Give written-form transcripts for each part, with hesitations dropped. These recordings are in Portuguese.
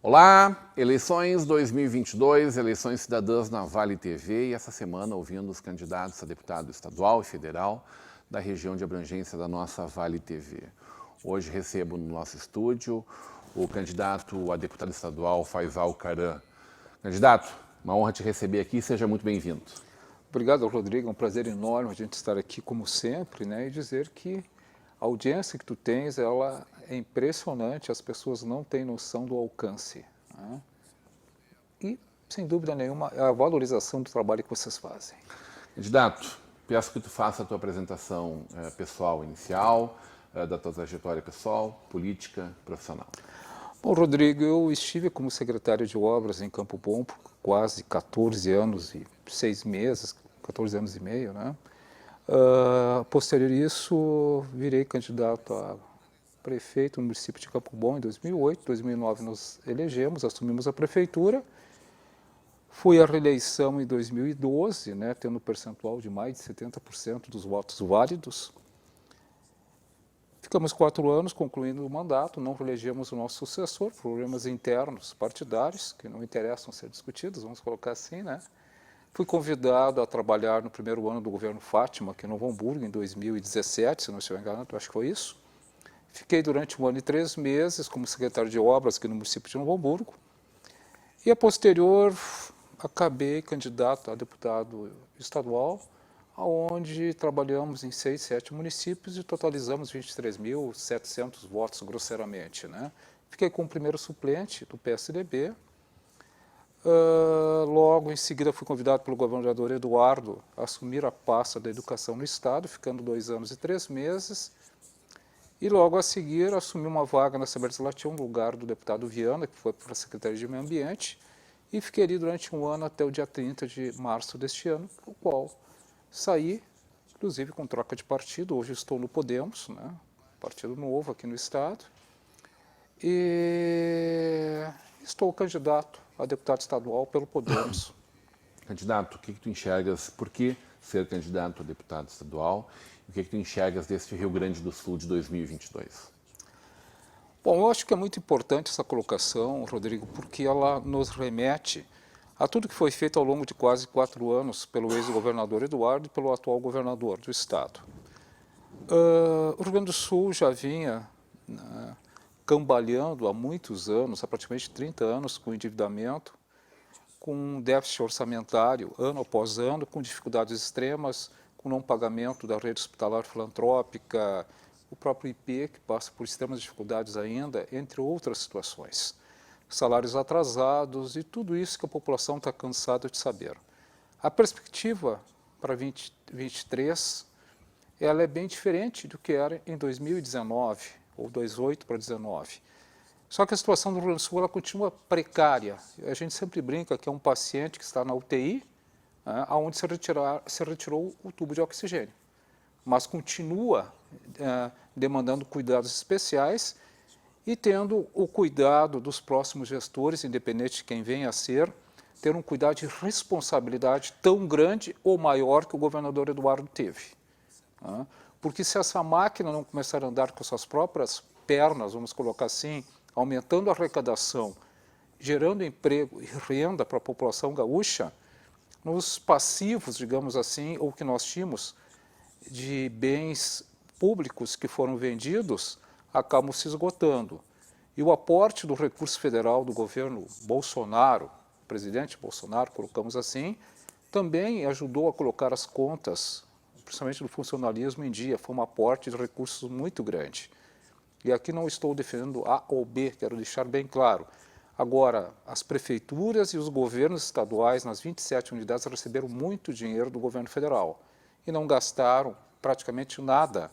Olá, eleições 2022, eleições cidadãs na Vale TV e essa semana ouvindo os candidatos a deputado estadual e federal da região de abrangência da nossa Vale TV. Hoje recebo no nosso estúdio o candidato a deputado estadual Faisal Caram. Candidato, uma honra te receber aqui, seja muito bem-vindo. Obrigado, Rodrigo, é um prazer enorme a gente estar aqui como sempre, né, e dizer que a audiência que tu tens, ela é impressionante, as pessoas não têm noção do alcance, né? E, sem dúvida nenhuma, é a valorização do trabalho que vocês fazem. Candidato, peço que tu faça a tua apresentação pessoal inicial, da tua trajetória pessoal, política, profissional. Bom, Rodrigo, eu estive como secretário de obras em Campo Bom por quase 14 anos e 6 meses, 14 anos e meio, né? Posterior a isso, virei candidato a prefeito no município de Campo Bom em 2008, 2009 nos elegemos, assumimos a prefeitura. Fui à reeleição em 2012, né, tendo um percentual de mais de 70% dos votos válidos. Ficamos 4 anos concluindo o mandato, não reelegemos o nosso sucessor, problemas internos partidários, que não interessam ser discutidos, vamos colocar assim, né? Fui convidado a trabalhar no primeiro ano do governo Fátima, aqui em Novo Hamburgo, em 2017, se não estiver enganado, acho que foi isso. Fiquei durante 1 ano e 3 meses como secretário de obras aqui no município de Novo Hamburgo. E, a posterior, acabei candidato a deputado estadual, onde trabalhamos em 6, 7 municípios e totalizamos 23.700 votos, grosseiramente, né? Fiquei como primeiro suplente do PSDB. Logo em seguida fui convidado pelo governador Eduardo a assumir a pasta da educação no estado, ficando 2 anos e 3 meses. E logo a seguir assumi uma vaga na Assembleia Legislativa no lugar do deputado Viana, que foi para a Secretaria de Meio Ambiente, e fiquei ali durante 1 ano até o dia 30 de março deste ano, o qual saí, inclusive com troca de partido. Hoje estou no Podemos, né, partido novo aqui no estado, e estou candidato a deputado estadual pelo Podemos. Candidato, o que tu enxergas, por que ser candidato a deputado estadual? E o que tu enxergas deste Rio Grande do Sul de 2022? Bom, eu acho que é muito importante essa colocação, Rodrigo, porque ela nos remete a tudo que foi feito ao longo de quase 4 anos pelo ex-governador Eduardo e pelo atual governador do estado. O Rio Grande do Sul já vinha, né, cambaleando há muitos anos, há praticamente 30 anos, com endividamento, com um déficit orçamentário ano após ano, com dificuldades extremas, com não pagamento da rede hospitalar filantrópica, o próprio IP, que passa por extremas dificuldades ainda, entre outras situações. Salários atrasados e tudo isso que a população está cansada de saber. A perspectiva para 2023, ela é bem diferente do que era em 2019, ou 2018 para 2019. Só que a situação do Rio Grande do Sul ela continua precária. A gente sempre brinca que é um paciente que está na UTI, né, onde se retirou o tubo de oxigênio, mas continua demandando cuidados especiais e tendo o cuidado dos próximos gestores, independente de quem venha a ser, ter um cuidado de responsabilidade tão grande ou maior que o governador Eduardo teve. Né? Porque se essa máquina não começar a andar com suas próprias pernas, vamos colocar assim, aumentando a arrecadação, gerando emprego e renda para a população gaúcha, nos passivos, digamos assim, ou que nós tínhamos de bens públicos que foram vendidos, acabam se esgotando. E o aporte do recurso federal do governo Bolsonaro, presidente Bolsonaro, colocamos assim, também ajudou a colocar as contas, principalmente do funcionalismo, em dia. Foi um aporte de recursos muito grande. E aqui não estou defendendo A ou B, quero deixar bem claro. Agora, as prefeituras e os governos estaduais nas 27 unidades receberam muito dinheiro do governo federal e não gastaram praticamente nada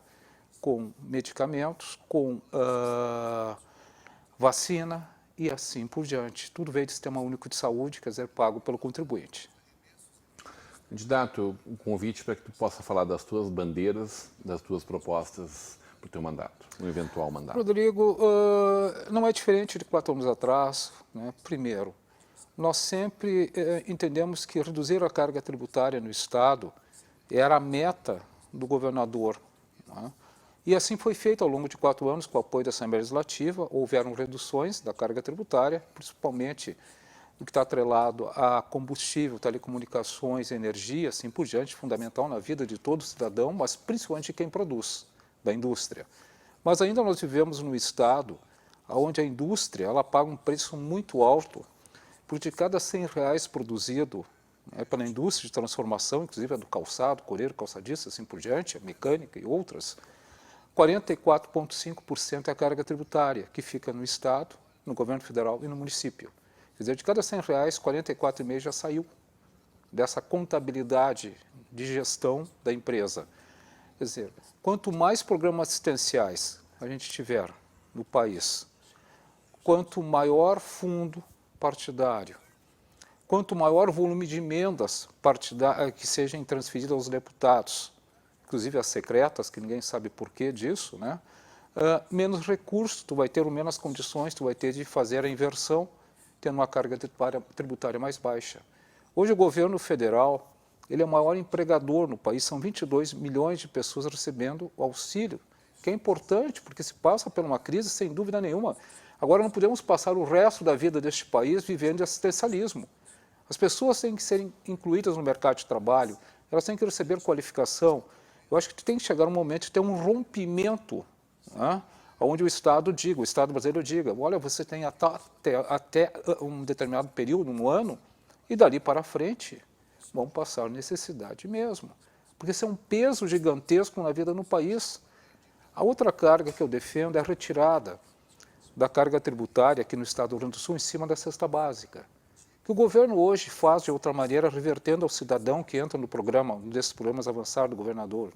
com medicamentos, com vacina e assim por diante. Tudo veio do Sistema Único de Saúde, quer dizer, pago pelo contribuinte. Candidato, um convite para que tu possa falar das tuas bandeiras, das tuas propostas para o teu mandato, um eventual mandato. Rodrigo, não é diferente de 4 anos atrás, né? Primeiro, nós sempre entendemos que reduzir a carga tributária no Estado era a meta do governador, né? E assim foi feito ao longo de 4 anos, com o apoio da Assembleia Legislativa. Houveram reduções da carga tributária, principalmente o que está atrelado a combustível, telecomunicações, energia, assim por diante, fundamental na vida de todo cidadão, mas principalmente de quem produz, da indústria. Mas ainda nós vivemos num estado onde a indústria ela paga um preço muito alto, porque de cada R$ 100 produzido pela indústria de transformação, inclusive a do calçado, coreiro, calçadista, assim por diante, a mecânica e outras, 44,5% é a carga tributária, que fica no Estado, no governo federal e no município. Quer dizer, de cada R$ 100, 44,5 já saiu dessa contabilidade de gestão da empresa. Quer dizer, quanto mais programas assistenciais a gente tiver no país, quanto maior fundo partidário, quanto maior volume de emendas que sejam transferidas aos deputados, inclusive as secretas, que ninguém sabe porquê disso, né? Menos recursos, tu vai ter, menos condições, tu vai ter de fazer a inversão, tendo uma carga tributária mais baixa. Hoje o governo federal, ele é o maior empregador no país, são 22 milhões de pessoas recebendo o auxílio, que é importante, porque se passa por uma crise sem dúvida nenhuma. Agora não podemos passar o resto da vida deste país vivendo de assistencialismo. As pessoas têm que ser incluídas no mercado de trabalho, elas têm que receber qualificação. Eu acho que tem que chegar um momento de ter um rompimento, né, onde o Estado brasileiro diga, olha, você tem até um determinado período, um ano, e dali para frente vão passar necessidade mesmo. Porque isso é um peso gigantesco na vida no país. A outra carga que eu defendo é a retirada da carga tributária aqui no Estado do Rio Grande do Sul em cima da cesta básica. Que o governo hoje faz de outra maneira, revertendo ao cidadão que entra no programa, um desses programas avançados do governador,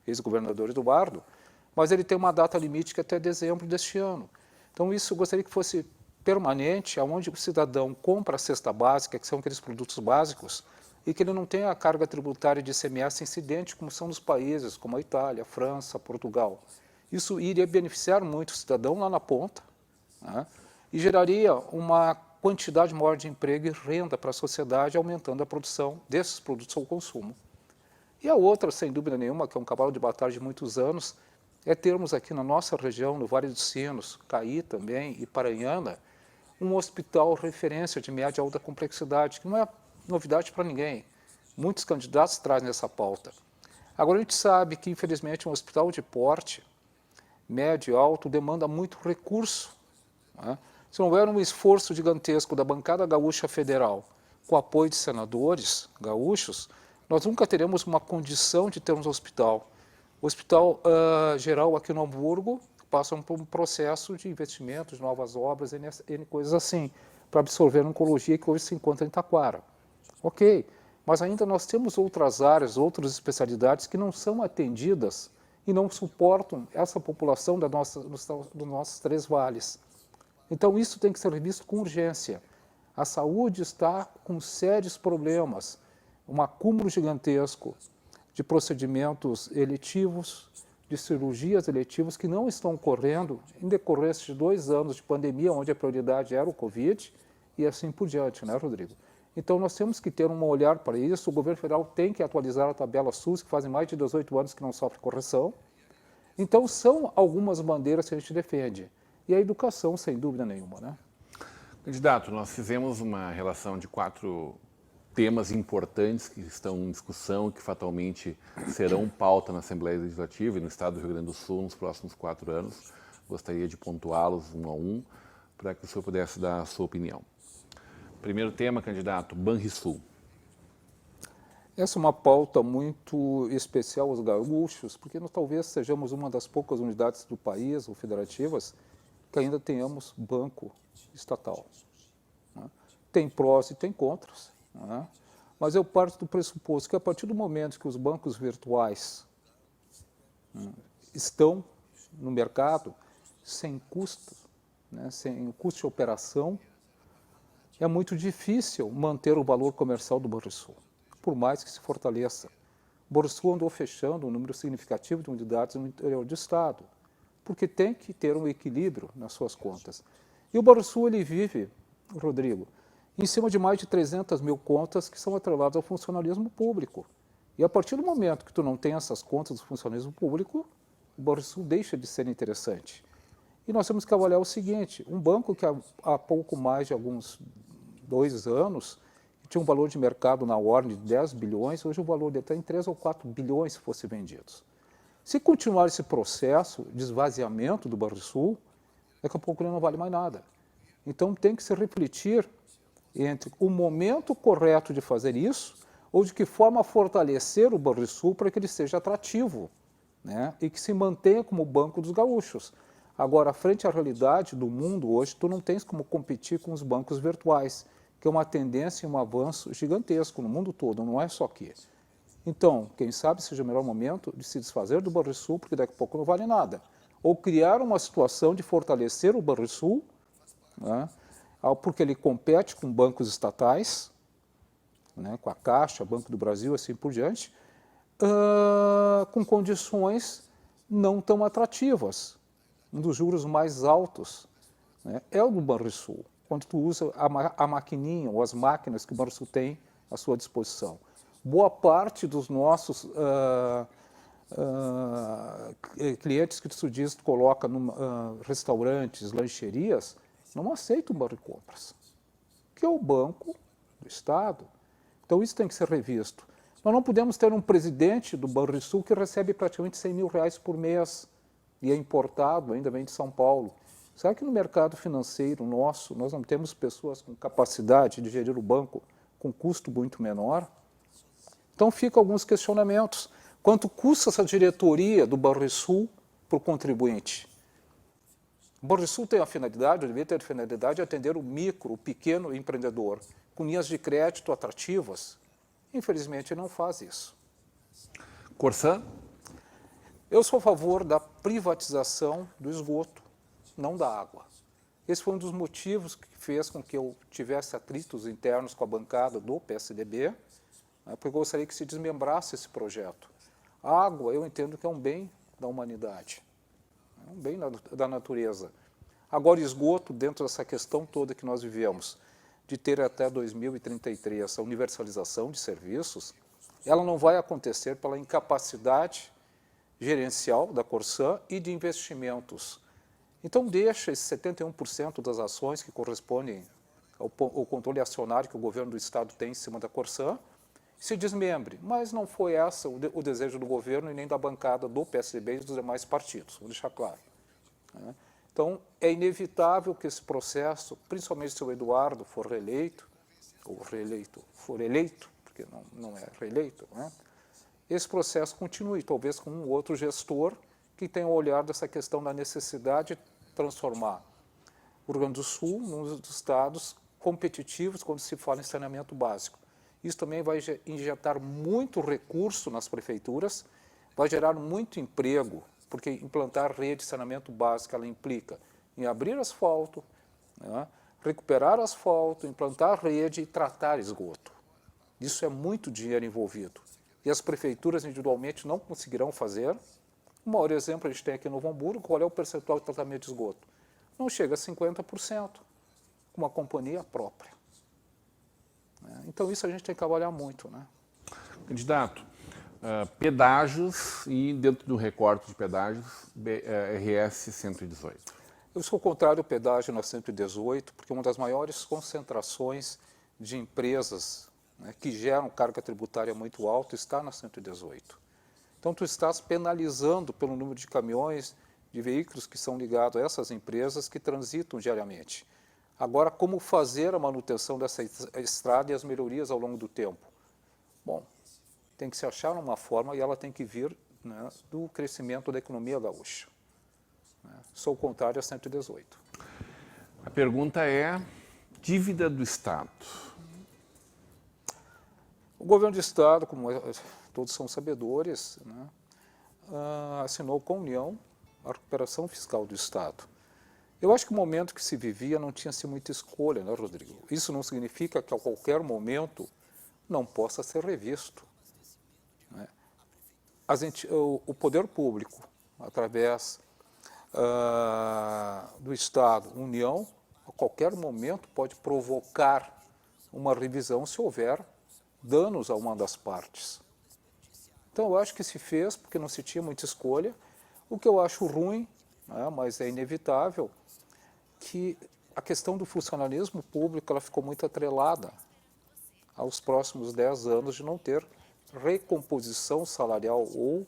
ex-governador Eduardo, mas ele tem uma data limite que é até dezembro deste ano. Então isso eu gostaria que fosse permanente, onde o cidadão compra a cesta básica, que são aqueles produtos básicos, e que ele não tenha a carga tributária de ICMS incidente, como são nos países como a Itália, a França, Portugal. Isso iria beneficiar muito o cidadão lá na ponta, né, e geraria uma quantidade maior de emprego e renda para a sociedade, aumentando a produção desses produtos ao consumo. E a outra, sem dúvida nenhuma, que é um cavalo de batalha de muitos anos, é termos aqui na nossa região, no Vale dos Sinos, Caí também e Paranhana, um hospital referência de média e alta complexidade, que não é novidade para ninguém. Muitos candidatos trazem essa pauta. Agora a gente sabe que, infelizmente, um hospital de porte médio e alto demanda muito recurso, né? Se não houver um esforço gigantesco da bancada gaúcha federal, com apoio de senadores gaúchos, nós nunca teremos uma condição de termos um hospital. O Hospital Geral aqui no Hamburgo passa por um processo de investimento, de novas obras, N coisas assim, para absorver a oncologia que hoje se encontra em Taquara. Ok, mas ainda nós temos outras áreas, outras especialidades que não são atendidas e não suportam essa população dos nossos 3 vales. Então, isso tem que ser visto com urgência. A saúde está com sérios problemas, um acúmulo gigantesco de procedimentos eletivos, de cirurgias eletivas que não estão ocorrendo em decorrência de 2 anos de pandemia, onde a prioridade era o Covid, e assim por diante, né, Rodrigo? Então, nós temos que ter um olhar para isso. O governo federal tem que atualizar a tabela SUS, que fazem mais de 18 anos que não sofre correção. Então, são algumas bandeiras que a gente defende. E a educação, sem dúvida nenhuma, né? Candidato, nós fizemos uma relação de 4 temas importantes que estão em discussão e que fatalmente serão pauta na Assembleia Legislativa e no Estado do Rio Grande do Sul nos próximos 4 anos. Gostaria de pontuá-los um a um para que o senhor pudesse dar a sua opinião. Primeiro tema, candidato, Banrisul. Essa é uma pauta muito especial aos gaúchos, porque nós talvez sejamos uma das poucas unidades do país, ou federativas, que ainda tenhamos banco estatal, né? Tem prós e tem contras, né? Mas eu parto do pressuposto que a partir do momento que os bancos virtuais, né, estão no mercado sem custo, né, sem custo de operação, é muito difícil manter o valor comercial do Banrisul, por mais que se fortaleça. O Banrisul andou fechando um número significativo de unidades no interior do Estado, porque tem que ter um equilíbrio nas suas contas. E o Banrisul, ele vive, Rodrigo, em cima de mais de 300 mil contas que são atreladas ao funcionalismo público. E a partir do momento que tu não tem essas contas do funcionalismo público, o Banrisul deixa de ser interessante. E nós temos que avaliar o seguinte, um banco que há pouco mais de alguns 2 anos tinha um valor de mercado na ordem de 10 bilhões, hoje o valor dele está em 3 ou 4 bilhões se fosse vendidos. Se continuar esse processo de esvaziamento do Banrisul, daqui a pouco ele não vale mais nada. Então tem que se refletir entre o momento correto de fazer isso ou de que forma fortalecer o Banrisul para que ele seja atrativo, né? E que se mantenha como Banco dos Gaúchos. Agora, frente à realidade do mundo hoje, tu não tens como competir com os bancos virtuais, que é uma tendência e um avanço gigantesco no mundo todo, não é só aqui. Então, quem sabe seja o melhor momento de se desfazer do Banrisul, porque daqui a pouco não vale nada. Ou criar uma situação de fortalecer o Banrisul, né, porque ele compete com bancos estatais, né, com a Caixa, Banco do Brasil, assim por diante, com condições não tão atrativas. Um dos juros mais altos, né, é o do Banrisul, quando tu usa a maquininha ou as máquinas que o Banrisul tem à sua disposição. Boa parte dos nossos clientes que tu diz, tu coloca em restaurantes, lancherias, não aceitam o Banricompras, que é o banco do Estado. Então isso tem que ser revisto. Nós não podemos ter um presidente do Banrisul que recebe praticamente R$100 mil por mês e é importado, ainda vem de São Paulo. Será que no mercado financeiro nosso nós não temos pessoas com capacidade de gerir o banco com custo muito menor? Então ficam alguns questionamentos. Quanto custa essa diretoria do Banrisul para o contribuinte? O Banrisul tem a finalidade, devia ter a finalidade de atender o micro, o pequeno empreendedor, com linhas de crédito atrativas. Infelizmente não faz isso. Corsã? Eu sou a favor da privatização do esgoto, não da água. Esse foi um dos motivos que fez com que eu tivesse atritos internos com a bancada do PSDB, né, porque eu gostaria que se desmembrasse esse projeto. A água, eu entendo que é um bem da humanidade, é um bem da natureza. Agora, esgoto, dentro dessa questão toda que nós vivemos, de ter até 2033 essa universalização de serviços, ela não vai acontecer pela incapacidade gerencial da Corsã e de investimentos. Então deixa esse 71% das ações que correspondem ao controle acionário que o governo do Estado tem em cima da Corsã, se desmembre. Mas não foi esse o desejo do governo e nem da bancada do PSDB e dos demais partidos, vou deixar claro. Então é inevitável que esse processo, principalmente se o Eduardo for reeleito, ou for eleito, porque não é reeleito, né? Esse processo continue, talvez com um outro gestor que tenha olhado essa questão da necessidade de transformar o Rio Grande do Sul num dos estados competitivos quando se fala em saneamento básico. Isso também vai injetar muito recurso nas prefeituras, vai gerar muito emprego, porque implantar rede de saneamento básico ela implica em abrir asfalto, né, recuperar asfalto, implantar rede e tratar esgoto. Isso é muito dinheiro envolvido. E as prefeituras individualmente não conseguirão fazer. O maior exemplo a gente tem aqui no Novo Hamburgo, qual é o percentual de tratamento de esgoto? Não chega a 50%, com uma companhia própria. Então isso a gente tem que avaliar muito, né? Candidato, pedágios e dentro do recorte de pedágios, RS 118. Eu sou contrário ao pedágio na 118, porque uma das maiores concentrações de empresas, né, que geram carga tributária muito alta está na 118. Então, tu estás penalizando pelo número de caminhões, de veículos que são ligados a essas empresas que transitam diariamente. Agora, como fazer a manutenção dessa estrada e as melhorias ao longo do tempo? Bom, tem que se achar uma forma e ela tem que vir, né, do crescimento da economia gaúcha. Sou contrário a 118. A pergunta é dívida do Estado. O governo do Estado, como todos são sabedores, né, assinou com a União a recuperação fiscal do Estado. Eu acho que o momento que se vivia não tinha-se muita escolha, né, Rodrigo? Isso não significa que a qualquer momento não possa ser revisto, né? O poder público, através do Estado, União, a qualquer momento pode provocar uma revisão se houver danos a uma das partes. Então, eu acho que se fez porque não se tinha muita escolha. O que eu acho ruim, né, mas é inevitável, que a questão do funcionalismo público ela ficou muito atrelada aos próximos 10 anos de não ter recomposição salarial ou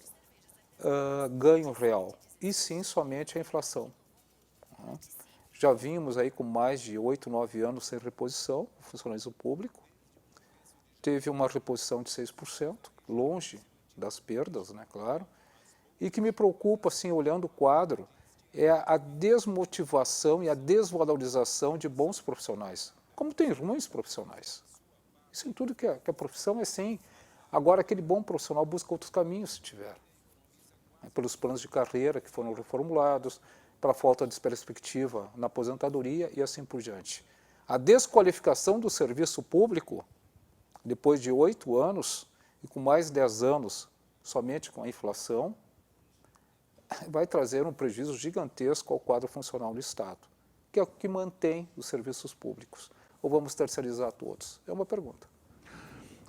ganho real, e sim somente a inflação. Né? Já vimos aí com mais de 8, 9 anos sem reposição, o funcionalismo público. Teve uma reposição de 6%, longe das perdas, né, claro. E que me preocupa, assim, olhando o quadro, é a desmotivação e a desvalorização de bons profissionais. Como tem ruins profissionais. Isso em tudo que a profissão é assim. Agora, aquele bom profissional busca outros caminhos, se tiver. Pelos planos de carreira que foram reformulados, pela falta de perspectiva na aposentadoria e assim por diante. A desqualificação do serviço público, depois de 8 anos e com mais 10 anos somente com a inflação, vai trazer um prejuízo gigantesco ao quadro funcional do Estado, que é o que mantém os serviços públicos. Ou vamos terceirizar todos? É uma pergunta.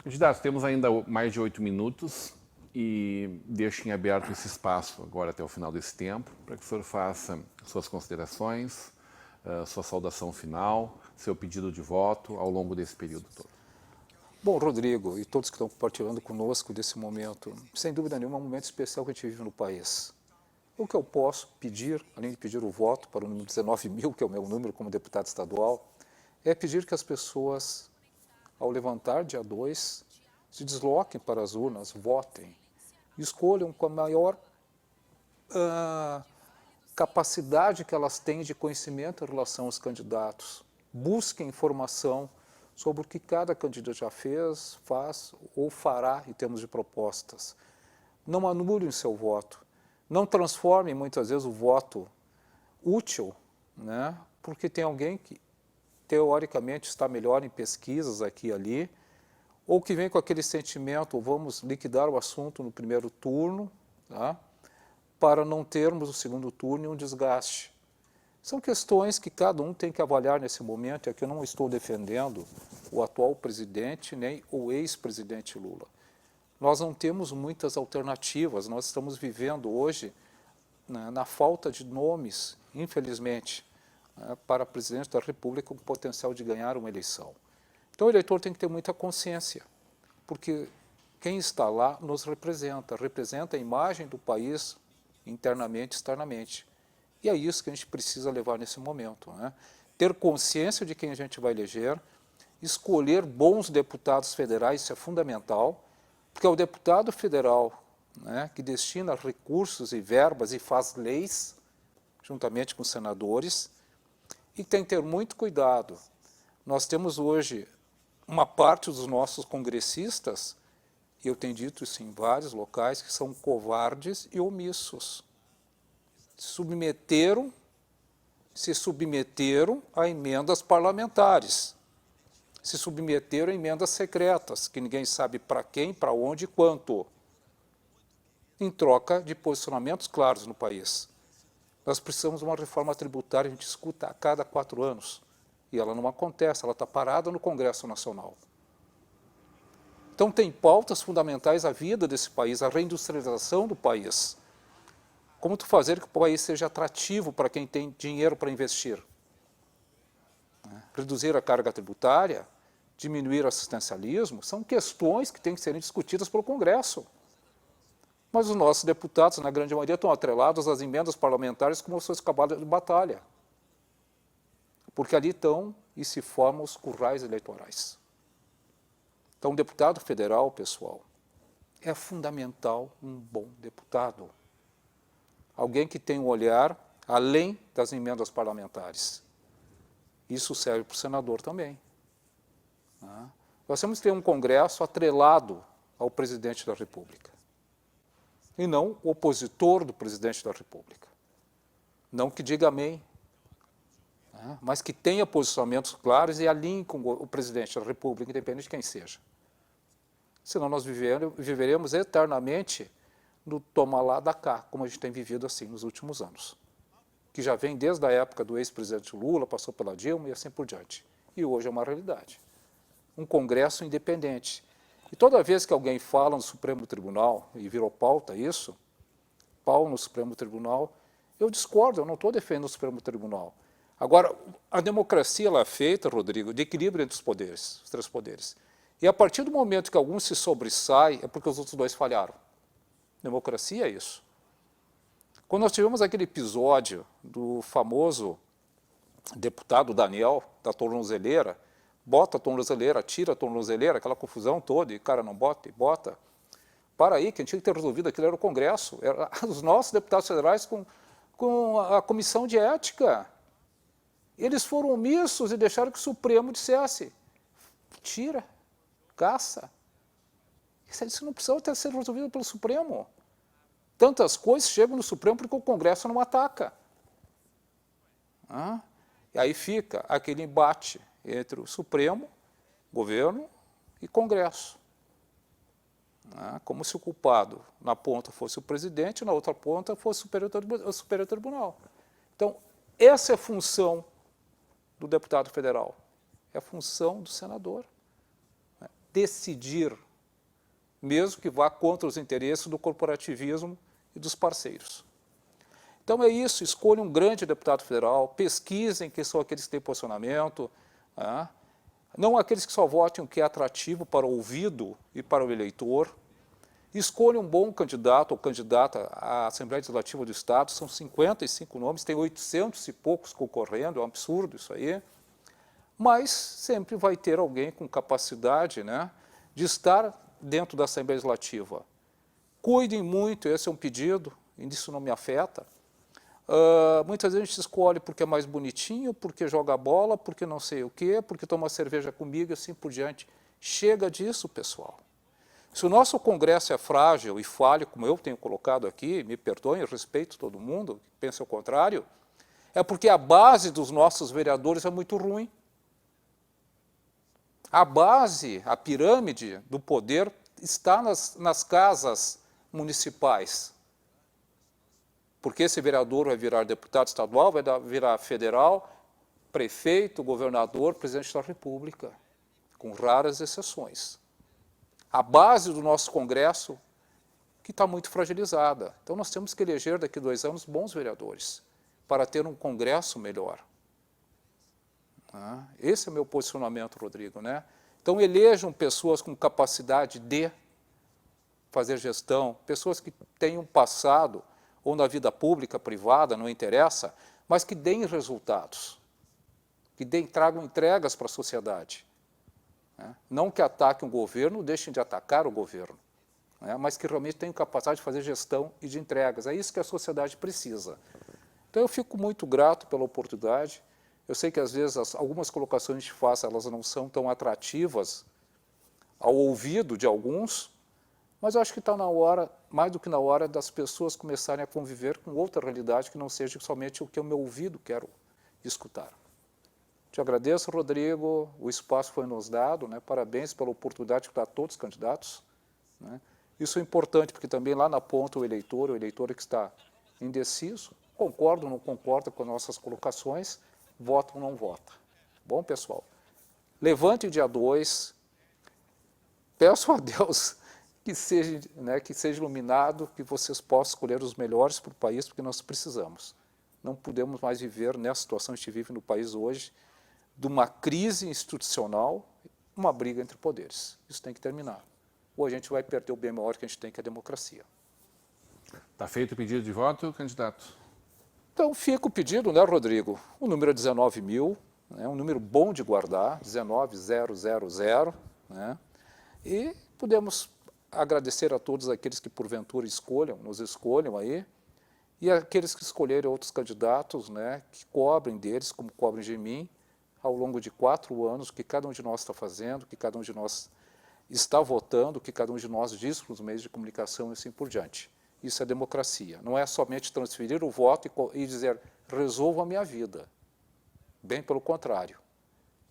Candidato, temos ainda mais de 8 minutos e deixo em aberto esse espaço agora até o final desse tempo, para que o senhor faça suas considerações, sua saudação final, seu pedido de voto ao longo desse período todo. Bom, Rodrigo, e todos que estão compartilhando conosco desse momento, sem dúvida nenhuma, é um momento especial que a gente vive no país. O que eu posso pedir, além de pedir o voto para o número 19 mil, que é o meu número como deputado estadual, é pedir que as pessoas, ao levantar dia 2, se desloquem para as urnas, votem, escolham com a maior capacidade que elas têm de conhecimento em relação aos candidatos. Busquem informação sobre o que cada candidato já fez, faz ou fará em termos de propostas. Não anulem o seu voto. Não transformem muitas vezes o voto útil, né? Porque tem alguém que teoricamente está melhor em pesquisas aqui e ali, ou que vem com aquele sentimento, vamos liquidar o assunto no primeiro turno, tá? Para não termos o segundo turno e um desgaste. São questões que cada um tem que avaliar nesse momento, e aqui eu não estou defendendo o atual presidente nem o ex-presidente Lula. Nós não temos muitas alternativas, nós estamos vivendo hoje na falta de nomes, infelizmente, para presidente da República com potencial de ganhar uma eleição. Então o eleitor tem que ter muita consciência, porque quem está lá nos representa a imagem do país internamente e externamente. E é isso que a gente precisa levar nesse momento, né? Ter consciência de quem a gente vai eleger, escolher bons deputados federais, isso é fundamental, porque é o deputado federal, né, que destina recursos e verbas e faz leis, juntamente com os senadores, e tem que ter muito cuidado. Nós temos hoje uma parte dos nossos congressistas, e eu tenho dito isso em vários locais, que são covardes e omissos. Se submeteram a emendas parlamentares, se submeteram a emendas secretas, que ninguém sabe para quem, para onde e quanto, em troca de posicionamentos claros no país. Nós precisamos de uma reforma tributária, a gente escuta a cada 4 anos, e ela não acontece, ela está parada no Congresso Nacional. Então tem pautas fundamentais à vida desse país, à reindustrialização do país. Como fazer que o país seja atrativo para quem tem dinheiro para investir? Reduzir a carga tributária, diminuir o assistencialismo, são questões que têm que serem discutidas pelo Congresso. Mas os nossos deputados, na grande maioria, estão atrelados às emendas parlamentares como suas cavalos de batalha. Porque ali estão e se formam os currais eleitorais. Então, o deputado federal, pessoal, é fundamental um bom deputado. Alguém que tem um olhar além das emendas parlamentares. Isso serve para o senador também. Nós temos que ter um Congresso atrelado ao presidente da República. E não o opositor do presidente da República. Não que diga amém, mas que tenha posicionamentos claros e alinhe com o presidente da República, independente de quem seja. Senão nós viveremos eternamente no toma lá da cá, como a gente tem vivido assim nos últimos anos. Que já vem desde a época do ex-presidente Lula, passou pela Dilma e assim por diante. E hoje é uma realidade. Um Congresso independente. E toda vez que alguém fala no Supremo Tribunal, e virou pauta isso, pau no Supremo Tribunal. Eu discordo, eu não estou defendendo o Supremo Tribunal. Agora, a democracia ela é feita, Rodrigo, de equilíbrio entre os poderes, os três poderes. E a partir do momento que algum se sobressai, é porque os outros dois falharam. Democracia é isso. Quando nós tivemos aquele episódio do famoso deputado Daniel, da tornozeleira, bota a tornozeleira, tira a tornozeleira, aquela confusão toda, e o cara não bota e bota. Para aí, quem tinha que ter resolvido aquilo era o Congresso, eram os nossos deputados federais com a Comissão de Ética. Eles foram omissos e deixaram que o Supremo dissesse, tira, caça. Isso não precisava ter sido resolvido pelo Supremo. Tantas coisas chegam no Supremo porque o Congresso não ataca. E aí fica aquele embate entre o Supremo, governo e Congresso. Como se o culpado na ponta fosse o presidente, na outra ponta fosse o Superior Tribunal. Então, essa é a função do deputado federal, é a função do senador. Decidir, mesmo que vá contra os interesses do corporativismo e dos parceiros. Então é isso, escolham um grande deputado federal, pesquisem quem são aqueles que têm posicionamento, não aqueles que só votem o que é atrativo para o ouvido e para o eleitor. Escolham um bom candidato ou candidata à Assembleia Legislativa do Estado, são 55 nomes, tem 800 e poucos concorrendo, é um absurdo isso aí, mas sempre vai ter alguém com capacidade, de estar dentro da Assembleia Legislativa. Cuidem muito, esse é um pedido, e isso não me afeta. Muitas vezes a gente escolhe porque é mais bonitinho, porque joga bola, porque não sei o quê, porque toma cerveja comigo e assim por diante. Chega disso, pessoal. Se o nosso Congresso é frágil e falho, como eu tenho colocado aqui, me perdoem, eu respeito todo mundo que pensa o contrário, é porque a base dos nossos vereadores é muito ruim. A base, a pirâmide do poder está nas casas municipais. Porque esse vereador vai virar deputado estadual, vai virar federal, prefeito, governador, presidente da República, com raras exceções. A base do nosso Congresso que está muito fragilizada. Então nós temos que eleger daqui a 2 anos bons vereadores para ter um Congresso melhor. Esse é o meu posicionamento, Rodrigo. Então elejam pessoas com capacidade de fazer gestão, pessoas que tenham passado ou na vida pública, privada, não interessa, mas que deem resultados, que tragam entregas para a sociedade. Não que ataquem o governo, deixem de atacar o governo, mas que realmente tenham capacidade de fazer gestão e de entregas. É isso que a sociedade precisa. Então eu fico muito grato pela oportunidade. Eu sei que às vezes algumas colocações que a gente faz, elas não são tão atrativas ao ouvido de alguns, mas eu acho que está na hora, mais do que na hora, das pessoas começarem a conviver com outra realidade que não seja somente o que o meu ouvido quer escutar. Te agradeço, Rodrigo, o espaço foi nos dado, parabéns pela oportunidade que dá a todos os candidatos. Isso é importante, porque também lá na ponta o eleitor que está indeciso, concorda ou não concorda com as nossas colocações, vota ou não vota. Bom, pessoal, levante dia 2, peço a Deus que seja iluminado, que vocês possam escolher os melhores para o país, porque nós precisamos. Não podemos mais viver nessa situação que a gente vive no país hoje, de uma crise institucional, uma briga entre poderes. Isso tem que terminar. Ou a gente vai perder o bem maior que a gente tem, que é a democracia. Está feito o pedido de voto, candidato? Então, fica o pedido, Rodrigo? O número é 19.000, um número bom de guardar, 19.000, e podemos agradecer a todos aqueles que, porventura, nos escolham aí, e aqueles que escolherem outros candidatos, que cobrem deles, como cobrem de mim, ao longo de 4 anos, o que cada um de nós está fazendo, o que cada um de nós está votando, o que cada um de nós diz para os meios de comunicação e assim por diante. Isso é democracia. Não é somente transferir o voto e dizer, resolva a minha vida. Bem pelo contrário.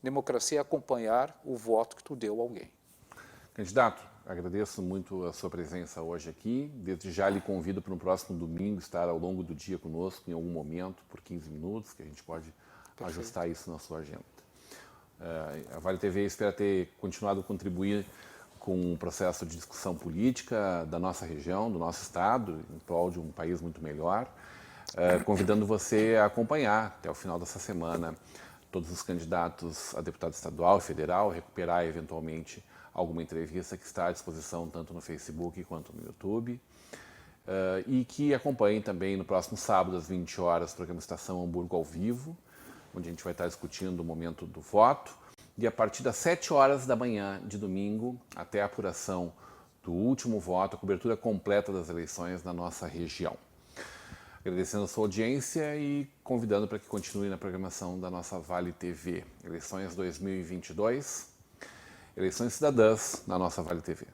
Democracia é acompanhar o voto que tu deu a alguém. Candidato, agradeço muito a sua presença hoje aqui. Desde já lhe convido para no próximo domingo estar ao longo do dia conosco, em algum momento, por 15 minutos, que a gente pode ajustar isso na sua agenda. A Vale TV espera ter continuado a contribuir com um processo de discussão política da nossa região, do nosso estado, em prol de um país muito melhor, convidando você a acompanhar até o final dessa semana todos os candidatos a deputado estadual e federal, recuperar eventualmente alguma entrevista que está à disposição tanto no Facebook quanto no YouTube. E que acompanhem também no próximo sábado, às 20 horas, o programa Estação Hamburgo ao vivo, onde a gente vai estar discutindo o momento do voto. E a partir das 7 horas da manhã de domingo, até a apuração do último voto, a cobertura completa das eleições na nossa região. Agradecendo a sua audiência e convidando para que continue na programação da nossa Vale TV. Eleições 2022, eleições cidadãs na nossa Vale TV.